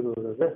शुरू हो गए।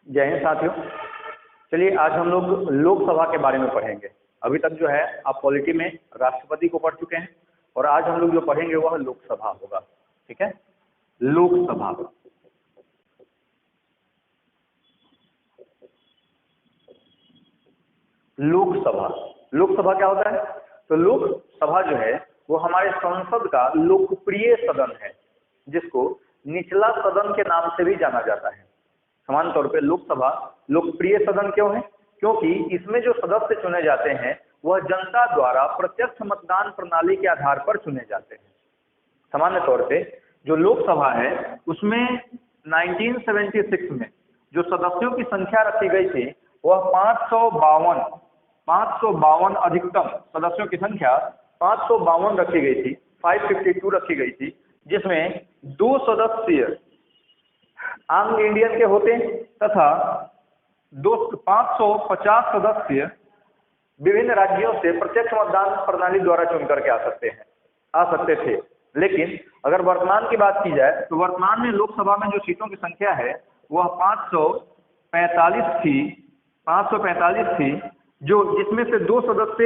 जय हिंद साथियों, चलिए आज हम लोग लोकसभा के बारे में पढ़ेंगे। अभी तक जो है आप पॉलिटी में राष्ट्रपति को पढ़ चुके हैं और आज हम लोग जो पढ़ेंगे वह लोकसभा होगा। ठीक है, लोकसभा। लोकसभा, लोकसभा क्या होता है? तो लोकसभा जो है वो हमारे संसद का लोकप्रिय सदन है, जिसको निचला सदन के नाम से भी जाना जाता है। सामान्य तौर पे लोकसभा लोकप्रिय सदन क्यों है? क्योंकि इसमें जो सदस्य चुने जाते हैं वह जनता द्वारा प्रत्यक्ष मतदान प्रणाली के आधार पर चुने जाते हैं। सामान्य तौर पे जो लोकसभा है उसमें 1976 में जो सदस्यों की संख्या रखी गई थी वह 552 अधिकतम सदस्यों की संख्या 552 रखी गई थी, 552 रखी गई थी, जिसमें 2 सदस्य आंग्ल इंडियन के होते तथा 550 सदस्य विभिन्न राज्यों से प्रत्यक्ष मतदान प्रणाली द्वारा चुन करके आ सकते थे। लेकिन अगर वर्तमान की बात की जाए तो वर्तमान में लोकसभा में जो सीटों की संख्या है वह 545 थी, जो जिसमें से 2 सदस्य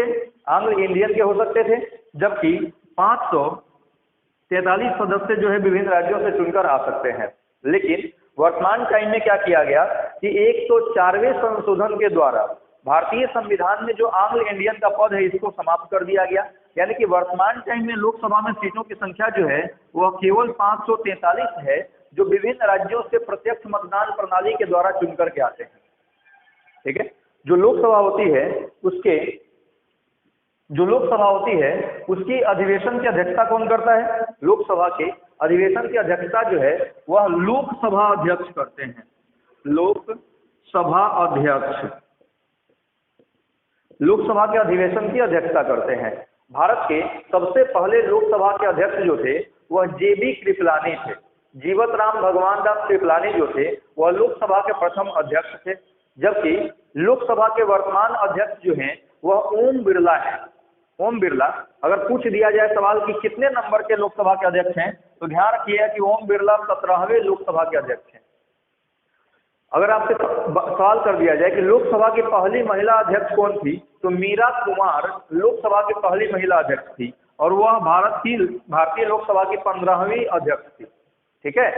आंग्ल इंडियन के हो सकते थे, जबकि 543 सदस्य जो है विभिन्न राज्यों से चुनकर आ सकते हैं। लेकिन वर्तमान टाइम में क्या किया गया कि 104वें संशोधन के द्वारा भारतीय संविधान में जो आंग्ल इंडियन का पद है इसको समाप्त कर दिया गया। यानी कि वर्तमान टाइम में लोकसभा में सीटों की संख्या जो है वह केवल 543 है, जो विभिन्न राज्यों से प्रत्यक्ष मतदान प्रणाली के द्वारा चुन करके आते हैं। ठीक है, जो लोकसभा होती है उसकी अधिवेशन की अध्यक्षता कौन करता है? लोकसभा के अधिवेशन की अध्यक्षता जो है वह लोकसभा अध्यक्ष करते हैं। लोकसभा के अधिवेशन की अध्यक्षता करते हैं। भारत के सबसे पहले लोकसभा के अध्यक्ष जो थे वह जेबी कृपलानी थे। जीवत राम भगवान दास कृपलानी जो थे वह लोकसभा के प्रथम अध्यक्ष थे, जबकि लोकसभा के वर्तमान अध्यक्ष जो हैं वह ओम बिरला है। ओम बिरला, अगर पूछ दिया जाए सवाल कि कितने नंबर के लोकसभा के अध्यक्ष हैं, तो ध्यान रखिए कि ओम बिरला 17वें लोकसभा के अध्यक्ष हैं। अगर आपसे सवाल कर दिया जाए कि लोकसभा की पहली महिला अध्यक्ष कौन थी, तो मीरा कुमार लोकसभा की पहली महिला अध्यक्ष थी और वह भारतीय लोकसभा की 15वीं अध्यक्ष थी। ठीक है,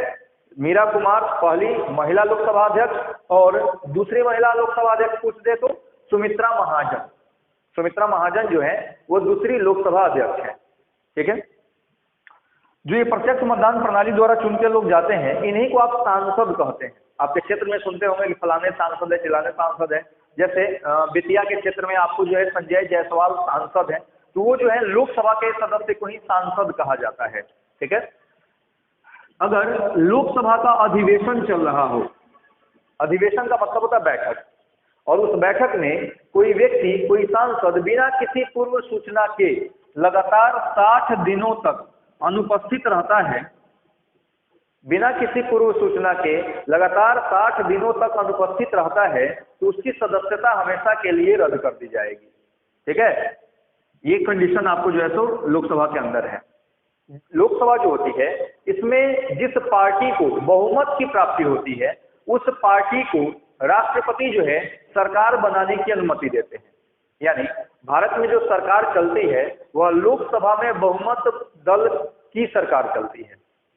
मीरा कुमार पहली महिला लोकसभा अध्यक्ष और दूसरी महिला लोकसभा अध्यक्ष पूछ दे तो सुमित्रा महाजन जो है वो दूसरी लोकसभा अध्यक्ष है। ठीक है, जो ये प्रत्यक्ष मतदान प्रणाली द्वारा चुन के लोग जाते हैं इन्हीं को आप सांसद कहते हैं। आपके क्षेत्र में सुनते होंगे कि फलाने सांसद है, चिलाने सांसद है। जैसे बेतिया के क्षेत्र में आपको जो है संजय जायसवाल सांसद है, तो वो जो है लोकसभा के सदस्य को ही सांसद कहा जाता है। ठीक है, अगर लोकसभा का अधिवेशन चल रहा हो, अधिवेशन का मतलब होता है बैठक, और उस बैठक में कोई व्यक्ति, कोई सांसद बिना किसी पूर्व सूचना के लगातार 60 दिनों तक अनुपस्थित रहता है, बिना किसी पूर्व सूचना के लगातार 60 दिनों तक अनुपस्थित रहता है, तो उसकी सदस्यता हमेशा के लिए रद्द कर दी जाएगी। ठीक है, ये कंडीशन आपको जो है तो लोकसभा के अंदर है। लोकसभा जो होती है इसमें जिस पार्टी को बहुमत की प्राप्ति होती है उस पार्टी को राष्ट्रपति जो है सरकार बनाने की अनुमति देते हैं। यानी भारत में जो सरकार चलती है वह लोकसभा में बहुमत दल की सरकार चलती है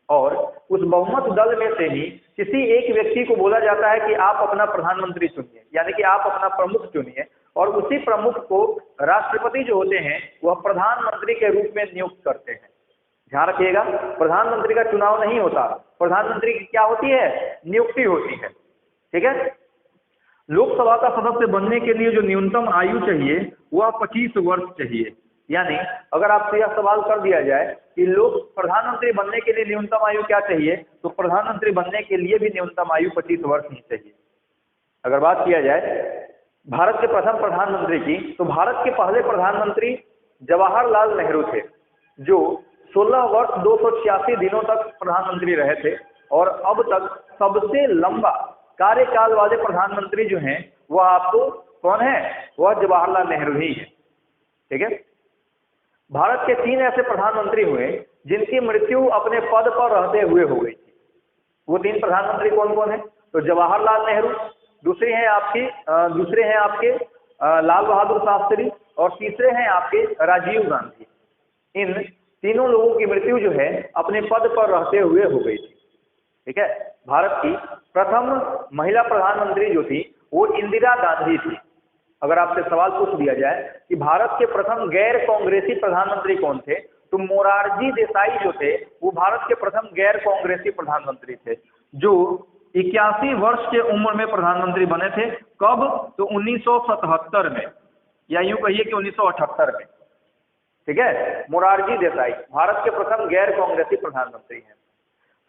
और उस बहुमत दल में से ही किसी एक व्यक्ति को बोला जाता है कि आप अपना प्रधानमंत्री चुनिए, यानी कि आप अपना प्रमुख चुनिए, और उसी प्रमुख को राष्ट्रपति जो होते हैं वह प्रधानमंत्री के रूप में नियुक्त करते हैं। ध्यान रखिएगा, प्रधानमंत्री का चुनाव नहीं होता, प्रधानमंत्री की क्या होती है, नियुक्ति होती है। ठीक है। लोकसभा का सदस्य बनने के लिए जो न्यूनतम आयु चाहिए वह 25 वर्ष चाहिए। यानी अगर आपसे यह सवाल कर दिया जाए कि लोक प्रधानमंत्री बनने के लिए न्यूनतम आयु क्या चाहिए, तो प्रधानमंत्री बनने के लिए भी न्यूनतम आयु 25 वर्ष ही चाहिए। अगर बात किया जाए भारत के प्रथम प्रधानमंत्री की, तो भारत के पहले प्रधानमंत्री जवाहरलाल नेहरू थे, जो 16 वर्ष 286 दिनों तक प्रधानमंत्री रहे थे। और अब तक सबसे लंबा कार्यकाल वाले प्रधानमंत्री जो हैं वह आपको कौन है, वह जवाहरलाल नेहरू ही है। ठीक है। भारत के 3 ऐसे प्रधानमंत्री हुए जिनकी मृत्यु अपने पद पर रहते हुए हो गई थी। वो 3 प्रधानमंत्री कौन कौन है, तो जवाहरलाल नेहरू, दूसरे हैं आपके लाल बहादुर शास्त्री, और तीसरे हैं आपके राजीव गांधी। इन तीनों लोगों की मृत्यु जो है अपने पद पर रहते हुए हो गई थी। ठीक है। भारत की प्रथम महिला प्रधानमंत्री जो थी वो इंदिरा गांधी थी। अगर आपसे सवाल पूछ दिया जाए कि भारत के प्रथम गैर कांग्रेसी प्रधानमंत्री कौन थे, तो मोरारजी देसाई जो थे वो भारत के प्रथम गैर कांग्रेसी प्रधानमंत्री थे, जो 81 वर्ष के उम्र में प्रधानमंत्री बने थे। कब, तो 1977 में, या यूं कहिए कि 1978 में। ठीक है। मोरारजी देसाई भारत के प्रथम गैर कांग्रेसी प्रधानमंत्री हैं।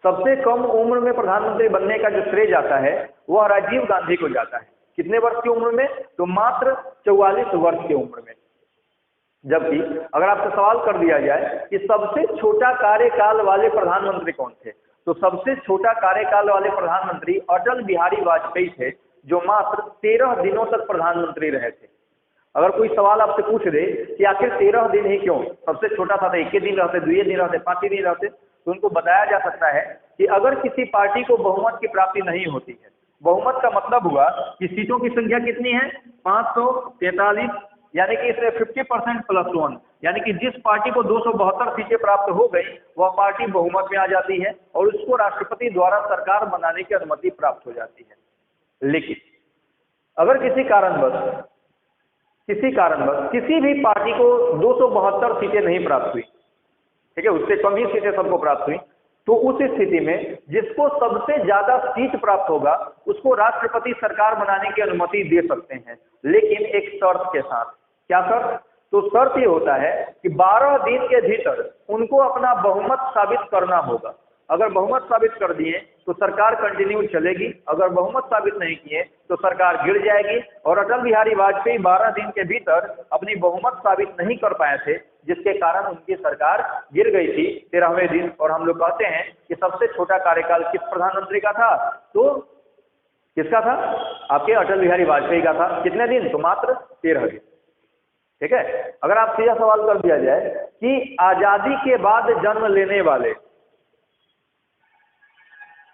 सबसे कम उम्र में प्रधानमंत्री बनने का जो श्रेय जाता है वह राजीव गांधी को जाता है। कितने वर्ष की उम्र में, तो मात्र 44 वर्ष की उम्र में। जबकि अगर आपसे सवाल कर दिया जाए कि सबसे छोटा कार्यकाल वाले प्रधानमंत्री कौन थे, तो सबसे छोटा कार्यकाल वाले प्रधानमंत्री अटल बिहारी वाजपेयी थे, जो मात्र 13 दिनों तक प्रधानमंत्री रहे थे। अगर कोई सवाल आपसे पूछ दे कि आखिर 13 दिन ही क्यों, सबसे छोटा था तो 1 दिन रहते, 2 दिन रहते, 5 दिन रहते, तो उनको बताया जा सकता है कि अगर किसी पार्टी को बहुमत की प्राप्ति नहीं होती है, बहुमत का मतलब हुआ कि सीटों की संख्या कितनी है, 543, यानी कि इसमें 50% + 1, यानी कि जिस पार्टी को 272 सीटें प्राप्त हो गई वह पार्टी बहुमत में आ जाती है और उसको राष्ट्रपति द्वारा सरकार बनाने की अनुमति प्राप्त हो जाती है। लेकिन अगर किसी कारणवश किसी भी पार्टी को 272 सीटें नहीं प्राप्त हुई, ठीक है, उससे कम ही सीटें सबको प्राप्त हुई, तो उस स्थिति में जिसको सबसे ज्यादा सीट प्राप्त होगा उसको राष्ट्रपति सरकार बनाने की अनुमति दे सकते हैं, लेकिन एक शर्त के साथ। क्या शर्त, तो शर्त ये होता है कि 12 दिन के भीतर उनको अपना बहुमत साबित करना होगा। अगर बहुमत साबित कर दिए तो सरकार कंटिन्यू चलेगी, अगर बहुमत साबित नहीं किए तो सरकार गिर जाएगी। और अटल बिहारी वाजपेयी 12 दिन के भीतर अपनी बहुमत साबित नहीं कर पाए थे, जिसके कारण उनकी सरकार गिर गई थी 13वें दिन। और हम लोग कहते हैं कि सबसे छोटा कार्यकाल किस प्रधानमंत्री का था, तो किसका था, आपके अटल बिहारी वाजपेयी का था। कितने दिन, तो मात्र 13 दिन। ठीक है। अगर आपसे यह सवाल कर दिया जाए कि आजादी के बाद जन्म लेने वाले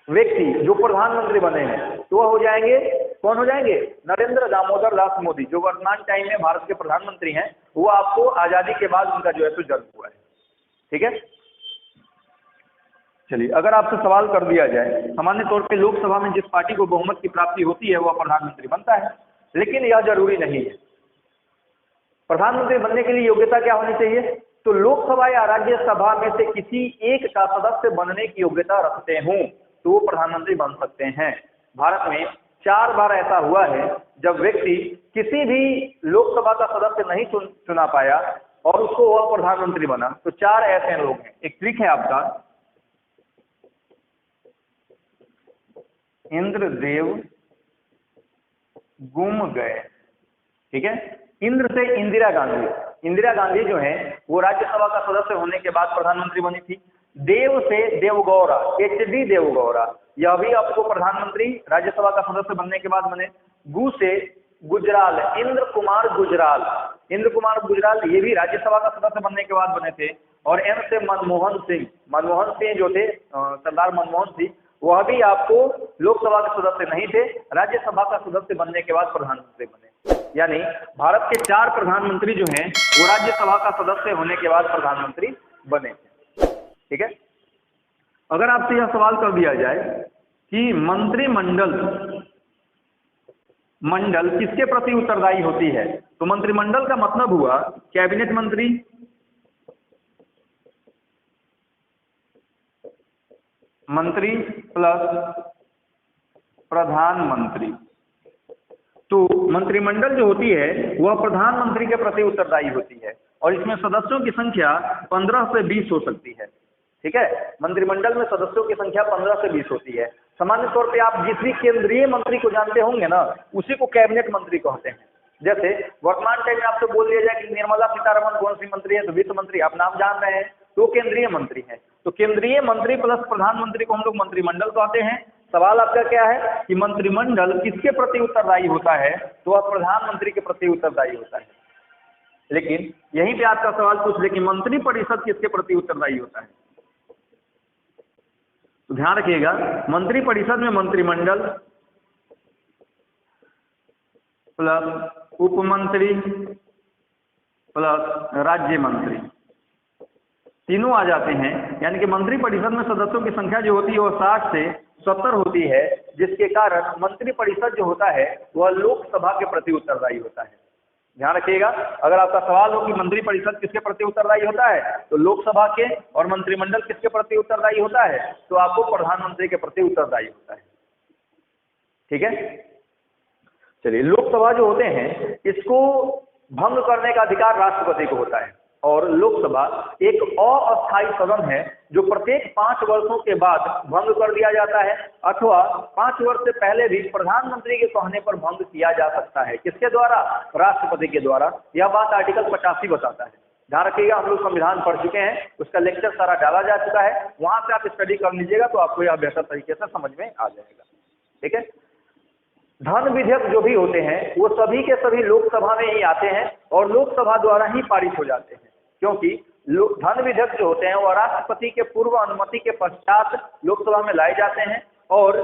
व्यक्ति जो प्रधानमंत्री बने हैं तो वह हो जाएंगे, कौन हो जाएंगे, नरेंद्र दामोदर दास मोदी, जो वर्तमान टाइम में भारत के प्रधानमंत्री हैं। वो आपको आजादी के बाद उनका जो है तो जन्म हुआ है। ठीक है। चलिए, अगर आपसे सवाल कर दिया जाए, सामान्य तौर पे लोकसभा में जिस पार्टी को बहुमत की प्राप्ति होती है वह प्रधानमंत्री बनता है, लेकिन यह जरूरी नहीं है। प्रधानमंत्री बनने के लिए योग्यता क्या होनी चाहिए, तो लोकसभा या राज्यसभा में से किसी एक का सदस्य बनने की योग्यता रखते हों तो वो प्रधानमंत्री बन सकते हैं। भारत में 4 बार ऐसा हुआ है जब व्यक्ति किसी भी लोकसभा का सदस्य नहीं चुना पाया और उसको वह प्रधानमंत्री बना। तो 4 ऐसे लोग हैं। एक ट्रिक है आपका, इंद्रदेव गुम गए। ठीक है। इंद्र से इंदिरा गांधी जो है वो राज्यसभा का सदस्य होने के बाद प्रधानमंत्री बनी थी। देव से देवगौड़ा, HD देवगौड़ा, यह भी आपको प्रधानमंत्री राज्यसभा का सदस्य बनने के बाद बने। गु से गुजराल, इंद्र कुमार गुजराल, ये भी राज्यसभा का सदस्य बनने के बाद बने थे। और M से मनमोहन सिंह जो थे, सरदार मनमोहन सिंह, वह भी आपको लोकसभा के सदस्य नहीं थे, राज्यसभा का सदस्य बनने के बाद प्रधानमंत्री बने। यानी भारत के 4 प्रधानमंत्री जो हैं वो राज्यसभा का सदस्य होने के बाद प्रधानमंत्री बने। ठीक है। अगर आपसे यह सवाल कर दिया जाए कि मंत्रिमंडल किसके प्रति उत्तरदायी होती है, तो मंत्रिमंडल का मतलब हुआ कैबिनेट मंत्री, मंत्री प्लस प्रधानमंत्री। तो मंत्रिमंडल जो होती है वह प्रधानमंत्री के प्रति उत्तरदायी होती है और इसमें सदस्यों की संख्या 15 से 20 हो सकती है। ठीक है, मंत्रिमंडल में सदस्यों की संख्या 15 से 20 होती है। सामान्य तौर पे आप जिस भी केंद्रीय मंत्री को जानते होंगे ना, उसी को कैबिनेट मंत्री कहते हैं। जैसे वर्तमान टाइम में आपसे बोल दिया जाए कि निर्मला सीतारमण कौन सी मंत्री है, तो वित्त मंत्री, आप नाम जान रहे हैं, तो केंद्रीय मंत्री है। तो केंद्रीय मंत्री प्लस प्रधानमंत्री को हम लोग मंत्रिमंडल कहते हैं। सवाल आपका क्या है कि मंत्रिमंडल किसके प्रति उत्तरदायी होता है, तो वह प्रधानमंत्री के प्रति उत्तरदायी होता है। लेकिन यहीं पे आपका सवाल पूछ ले कि मंत्री परिषद किसके प्रति उत्तरदायी होता है, तो ध्यान रखिएगा, मंत्री परिषद में मंत्रिमंडल प्लस उपमंत्री प्लस राज्य मंत्री तीनों आ जाते हैं। यानी कि मंत्री परिषद में सदस्यों की संख्या जो होती है वो 60 से 70 होती है, जिसके कारण मंत्री परिषद जो होता है वह लोकसभा के प्रति उत्तरदायी होता है। ध्यान रखिएगा, अगर आपका सवाल हो कि मंत्री परिषद किसके प्रति उत्तरदायी होता है, तो लोकसभा के, और मंत्रिमंडल किसके प्रति उत्तरदायी होता है, तो आपको प्रधानमंत्री के प्रति उत्तरदायी होता है। ठीक है, चलिए, लोकसभा जो होते हैं इसको भंग करने का अधिकार राष्ट्रपति को होता है और लोकसभा एक अस्थायी सदन है जो प्रत्येक 5 वर्षों के बाद भंग कर दिया जाता है, अथवा 5 वर्ष से पहले भी प्रधानमंत्री के कहने पर भंग किया जा सकता है। किसके द्वारा? राष्ट्रपति के द्वारा। यह बात आर्टिकल 85 बताता है। ध्यान रखिएगा, हम लोग संविधान पढ़ चुके हैं, उसका लेक्चर सारा डाला जा चुका है, वहां से आप स्टडी कर लीजिएगा तो आपको यह बेहतर तरीके से समझ में आ जाएगा। ठीक है, धन विधेयक जो भी होते हैं वो सभी के सभी लोकसभा में ही आते हैं और लोकसभा द्वारा ही पारित हो जाते हैं, क्योंकि धन विधेयक जो होते हैं वो राष्ट्रपति के पूर्व अनुमति के पश्चात लोकसभा में लाए जाते हैं और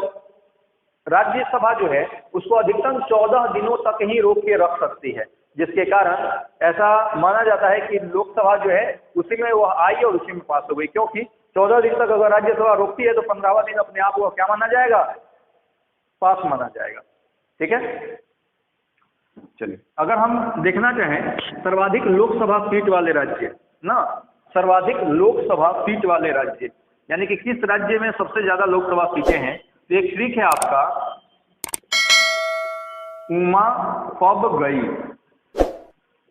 राज्यसभा जो है उसको अधिकतम 14 दिनों तक ही रोक के रख सकती है, जिसके कारण ऐसा माना जाता है कि लोकसभा जो है उसी में वह आई और उसी में पास हो गई, क्योंकि 14 दिन तक अगर राज्यसभा रोकती है तो 15वां दिन अपने आप वह क्या माना जाएगा? पास माना जाएगा। ठीक है, चलिए, अगर हम देखना चाहें सर्वाधिक लोकसभा सीट वाले राज्य ना, सर्वाधिक लोकसभा सीट वाले राज्य यानी कि किस राज्य में सबसे ज्यादा लोकसभा सीटें हैं, तो एक ट्रिक है आपका, उमा कब गई।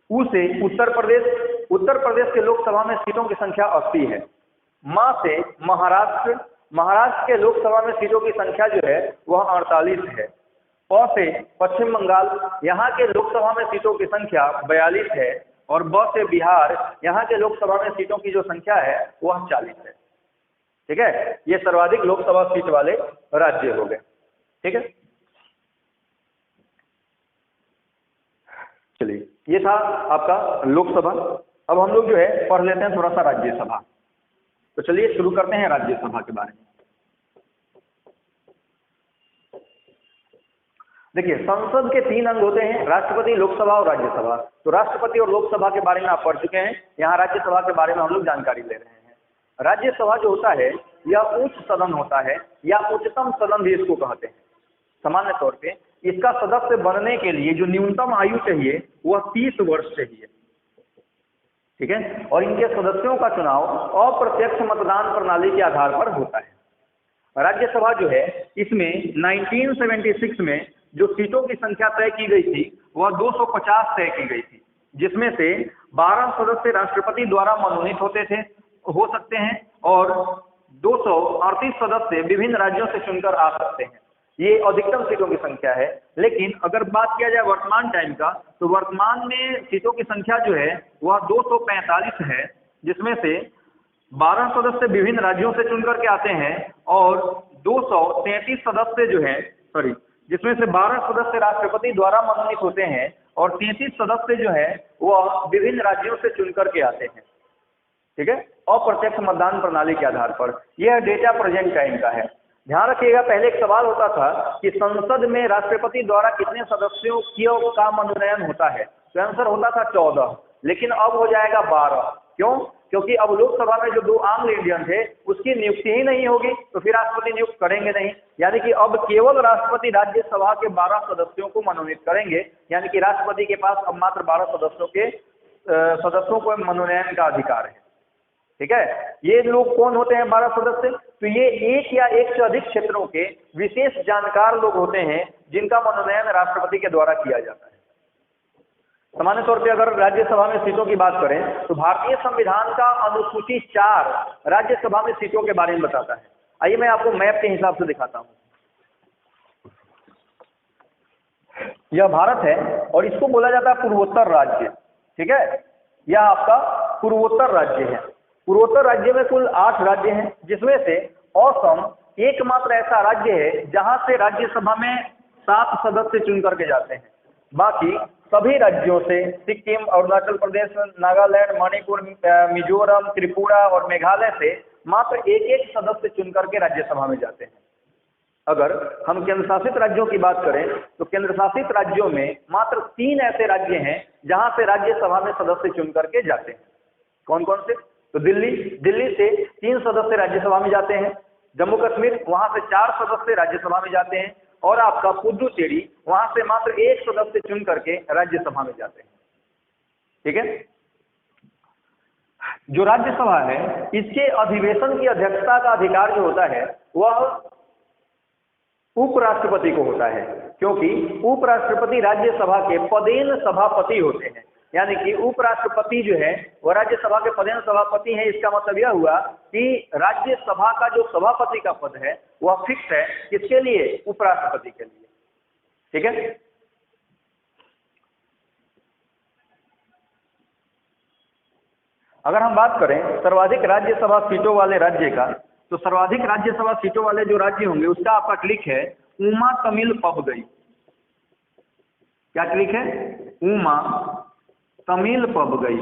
उसे उत्तर प्रदेश के लोकसभा में सीटों की संख्या 80 है। मां से महाराष्ट्र के लोकसभा में सीटों की संख्या जो है वह 48 है। प से पश्चिम बंगाल, यहाँ के लोकसभा में सीटों की संख्या 42 है और ब से बिहार, यहाँ के लोकसभा में सीटों की जो संख्या है वह 40 है। ठीक है, ये सर्वाधिक लोकसभा सीट वाले राज्य हो गए। ठीक है, चलिए, ये था आपका लोकसभा। अब हम लोग जो है पढ़ लेते हैं थोड़ा सा राज्यसभा। तो चलिए शुरू करते हैं राज्यसभा के बारे में। देखिए, संसद के 3 अंग होते हैं, राष्ट्रपति, लोकसभा और राज्यसभा। तो राष्ट्रपति और लोकसभा के बारे में आप पढ़ चुके हैं, यहाँ राज्यसभा के बारे में हम लोग जानकारी ले रहे हैं। राज्यसभा जो होता है यह उच्च सदन होता है या उच्चतम सदन भी इसको कहते हैं। सामान्य तौर पे इसका सदस्य बनने के लिए जो न्यूनतम आयु चाहिए वह 30 वर्ष चाहिए। ठीक है, और इनके सदस्यों का चुनाव अप्रत्यक्ष मतदान प्रणाली के आधार पर होता है। राज्यसभा जो है इसमें 1976 में जो सीटों की संख्या तय की गई थी वह 250 तय की गई थी, जिसमें से 12 सदस्य राष्ट्रपति द्वारा मनोनीत हो सकते हैं और 238 सदस्य विभिन्न राज्यों से चुनकर आ सकते हैं। ये अधिकतम सीटों की संख्या है। लेकिन अगर बात किया जाए वर्तमान टाइम का, तो वर्तमान में सीटों की संख्या जो है वह 245 है, जिसमें से 12 सदस्य विभिन्न राज्यों से चुनकर के आते हैं और 233 सदस्य जो है जिसमें से 12 सदस्य राष्ट्रपति द्वारा मनोनीत होते हैं और 33 सदस्य जो है वह विभिन्न राज्यों से चुनकर के आते हैं। ठीक है, अप्रत्यक्ष मतदान प्रणाली के आधार पर। यह डेटा प्रेजेंट टाइम का है। ध्यान रखिएगा, पहले एक सवाल होता था कि संसद में राष्ट्रपति द्वारा कितने सदस्यों का मनोनयन होता है, तो आंसर होता था 14, लेकिन अब हो जाएगा 12। क्यों? क्योंकि अब लोकसभा में जो 2 आम इंडियन थे उसकी नियुक्ति ही नहीं होगी, तो फिर राष्ट्रपति नियुक्त करेंगे नहीं। यानी कि अब केवल राष्ट्रपति राज्यसभा के 12 सदस्यों को मनोनीत करेंगे। यानी कि राष्ट्रपति के पास अब मात्र 12 सदस्यों को मनोनयन का अधिकार है। ठीक है, ये लोग कौन होते हैं 12 सदस्य? तो ये एक या एक से अधिक क्षेत्रों के विशेष जानकार लोग होते हैं जिनका मनोनयन राष्ट्रपति के द्वारा किया जाता है। सामान्य तौर पे अगर राज्यसभा में सीटों की बात करें तो भारतीय संविधान का अनुसूची 4 राज्यसभा में सीटों के बारे में बताता है। आइए मैं आपको मैप के हिसाब से दिखाता हूं। यह भारत है और इसको बोला जाता है पूर्वोत्तर राज्य, ठीक है। यह आपका पूर्वोत्तर राज्य है। पूर्वोत्तर राज्य में कुल 8 राज्य हैं, जिसमें से असम एकमात्र ऐसा राज्य है जहां से राज्यसभा में 7 सदस्य चुन करके जाते हैं। बाकी सभी राज्यों से सिक्किम, अरुणाचल प्रदेश, नागालैंड, मणिपुर, मिजोरम, त्रिपुरा और मेघालय से मात्र एक सदस्य चुन करके राज्यसभा में जाते हैं। अगर हम केंद्र शासित राज्यों की बात करें तो केंद्र शासित राज्यों में मात्र 3 ऐसे राज्य हैं जहां से राज्यसभा में सदस्य चुन करके जाते हैं। कौन कौन से? तो दिल्ली से 3 सदस्य राज्यसभा में जाते हैं। जम्मू कश्मीर, वहां से 4 सदस्य राज्यसभा में जाते हैं। और आपका पुदुचेरी, वहां से मात्र 1 सदस्य चुन करके राज्यसभा में जाते हैं, ठीक है। जो राज्यसभा है इसके अधिवेशन की अध्यक्षता का अधिकार जो होता है वह उपराष्ट्रपति को होता है, क्योंकि उपराष्ट्रपति राज्यसभा के पदेन सभापति होते हैं। यानी कि उपराष्ट्रपति जो है वह राज्यसभा के पदेन सभापति हैं। इसका मतलब यह हुआ कि राज्यसभा का जो सभापति का पद है वह फिक्स है, किसके लिए? उपराष्ट्रपति के लिए, ठीक है। अगर हम बात करें सर्वाधिक राज्यसभा सीटों वाले राज्य का, तो सर्वाधिक राज्यसभा सीटों वाले जो राज्य होंगे उसका आपका क्लिक है उमा तमिल पबगई। क्या क्लिक है? उमा तमिल पबगई।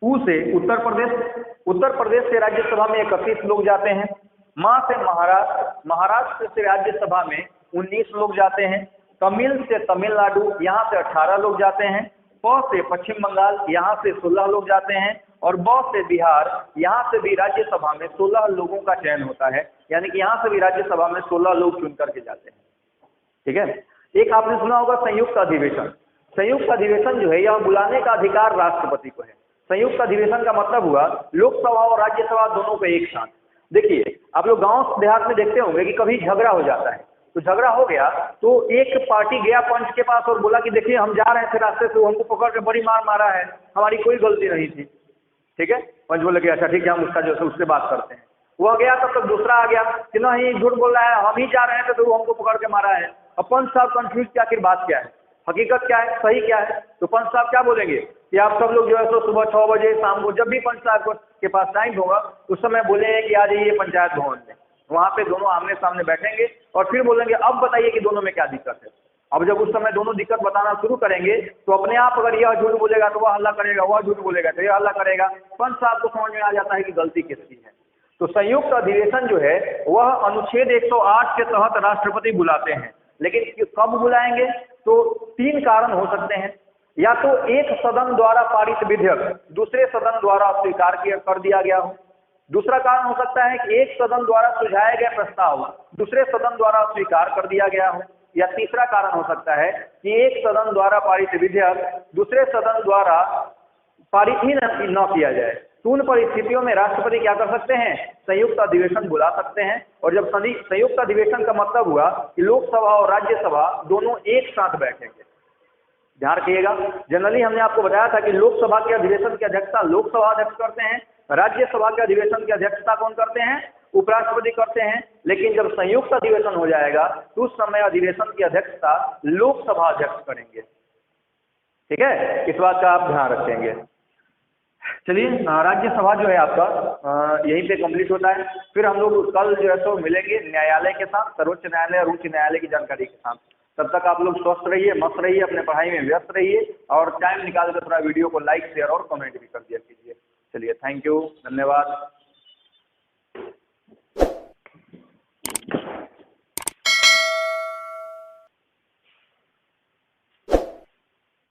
उ से उत्तर प्रदेश से राज्यसभा में 31 लोग जाते हैं। मां से महाराष्ट्र से राज्यसभा में 19 लोग जाते हैं। तमिल से तमिलनाडु, यहाँ से 18 लोग जाते हैं। प से पश्चिम बंगाल, यहाँ से 16 लोग जाते हैं। और ब से बिहार, यहाँ से भी राज्यसभा में 16 लोगों का चयन होता है। यानी कि यहाँ से भी राज्यसभा में 16 लोग चुन करके जाते हैं, ठीक है। एक आपने सुना होगा संयुक्त अधिवेशन। संयुक्त अधिवेशन जो है यह बुलाने का अधिकार राष्ट्रपति को है। संयुक्त अधिवेशन का मतलब हुआ लोकसभा और राज्यसभा दोनों को एक साथ। देखिए आप लोग गांव देहात में देखते होंगे कि कभी झगड़ा हो जाता है, तो झगड़ा हो गया तो एक पार्टी गया पंच के पास और बोला कि देखिए हम जा रहे थे रास्ते से, हमको पकड़ के बड़ी मार मारा है, हमारी कोई गलती नहीं थी, ठीक है। पंच बोले कि अच्छा ठीक है, हम उसका जो है उससे बात करते हैं। वह गया तब तक दूसरा आ गया कि नहीं झूठ बोल रहा है, हम ही जा रहे थे तो वो हमको पकड़ के मारा है। अब पंच साहब कंफ्यूज कि आखिर बात क्या है, हकीकत क्या है, सही क्या है। तो पंच साहब क्या बोलेंगे कि आप सब लोग जो है सो सुबह 6 बजे शाम को जब भी पंच साहब के पास टाइम होगा उस समय बोलेंगे कि आ जाइए पंचायत भवन में। वहाँ पे दोनों आमने सामने बैठेंगे और फिर बोलेंगे अब बताइए कि दोनों में क्या दिक्कत है। अब जब उस समय दोनों दिक्कत बताना शुरू करेंगे तो अपने आप अगर यह झूठ बोलेगा तो वह हल्ला करेगा, वह झूठ बोलेगा तो यह हल्ला करेगा। पंच साहब को समझ में आ जाता है कि गलती किसकी है। तो संयुक्त अधिवेशन जो है वह अनुच्छेद 108 के तहत राष्ट्रपति बुलाते हैं। लेकिन कब बुलाएंगे? तो 3 कारण हो सकते हैं। या तो एक सदन द्वारा पारित विधेयक दूसरे सदन द्वारा स्वीकार कर दिया गया हो। दूसरा कारण हो सकता है कि एक सदन द्वारा सुझाया गया प्रस्ताव दूसरे सदन द्वारा स्वीकार कर दिया गया हो। या तीसरा कारण हो सकता है कि एक सदन द्वारा पारित विधेयक दूसरे सदन द्वारा पारित ही न किया जाए। तो उन परिस्थितियों में राष्ट्रपति क्या कर सकते हैं? संयुक्त अधिवेशन बुला सकते हैं। और जब संयुक्त अधिवेशन का मतलब हुआ कि लोकसभा और राज्यसभा दोनों एक साथ बैठेंगे। ध्यान रखिएगा, जनरली हमने आपको बताया था कि लोकसभा के अधिवेशन की अध्यक्षता लोकसभा अध्यक्ष करते हैं, राज्यसभा के अधिवेशन की अध्यक्षता कौन करते हैं? उपराष्ट्रपति करते हैं। लेकिन जब संयुक्त अधिवेशन हो जाएगा तो उस समय अधिवेशन की अध्यक्षता लोकसभा अध्यक्ष करेंगे, ठीक है। इस बात का आप ध्यान रखेंगे। चलिए राज्यसभा जो है आपका यहीं पे कंप्लीट होता है। फिर हम लोग कल जो है सो मिलेंगे न्यायालय के साथ, सर्वोच्च न्यायालय और उच्च न्यायालय की जानकारी के साथ। तब तक आप लोग स्वस्थ रहिए, मस्त रहिए, अपने पढ़ाई में व्यस्त रहिए और टाइम निकाल कर थोड़ा वीडियो को लाइक शेयर और कमेंट भी कर दिया कीजिए। चलिए थैंक यू, धन्यवाद।